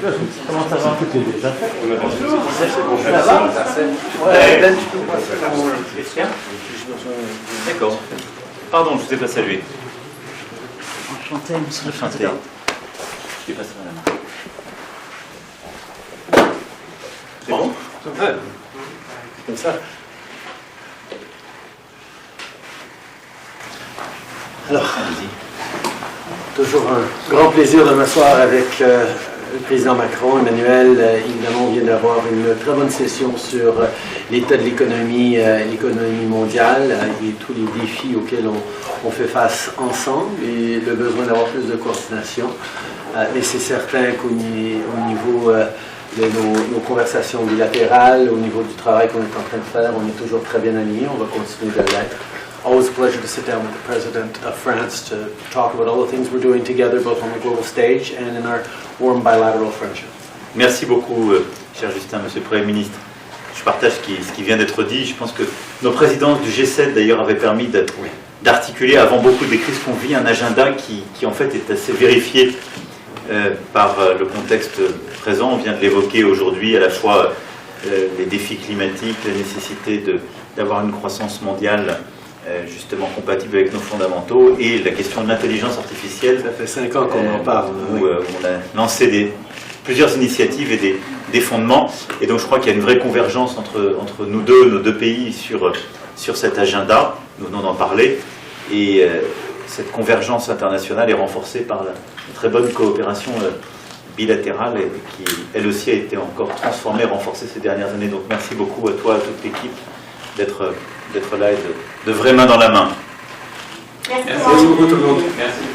Comment ça va? Bonjour. Ça va? Ouais, tu peux passer la question? D'accord. Pardon, je ne vous ai pas salué. Enchanté, monsieur le Enchanté. président. Je lui passerai la main. C'est bon? Ouais. Comme ça. Alors, Allez-y. toujours un grand plaisir de m'asseoir avec le président Macron. Emmanuel, évidemment, on vient d'avoir une très bonne session sur l'état de l'économie mondiale et tous les défis auxquels on fait face ensemble et le besoin d'avoir plus de coordination. Mais c'est certain qu'au niveau de nos conversations bilatérales, au niveau du travail qu'on est en train de faire, on est toujours très bien alignés, on va continuer de l'être. Always a pleasure to sit down with the President of France to talk about all the things we're doing together, both on the global stage and in our warm bilateral friendship. Merci beaucoup, cher Justin, Monsieur le Premier ministre. Je partage ce qui vient d'être dit. Je pense que nos présidences du G7, d'ailleurs, avaient permis d'articuler, avant beaucoup des crises qu'on vit, un agenda qui en fait, est assez vérifié par le contexte présent. On vient de l'évoquer aujourd'hui, à la fois les défis climatiques, la nécessité d'avoir une croissance mondiale justement compatible avec nos fondamentaux, et la question de l'intelligence artificielle. Ça fait 5 ans qu'on en parle. Où on a lancé plusieurs initiatives et des fondements, et donc je crois qu'il y a une vraie convergence entre nous deux, nos deux pays, sur cet agenda. Nous venons d'en parler, et cette convergence internationale est renforcée par la très bonne coopération bilatérale, qui elle aussi a été encore transformée, renforcée ces dernières années. Donc merci beaucoup à toi, à toute l'équipe, d'être là et de vraies mains dans la main. Merci. Merci beaucoup tout le monde. Merci.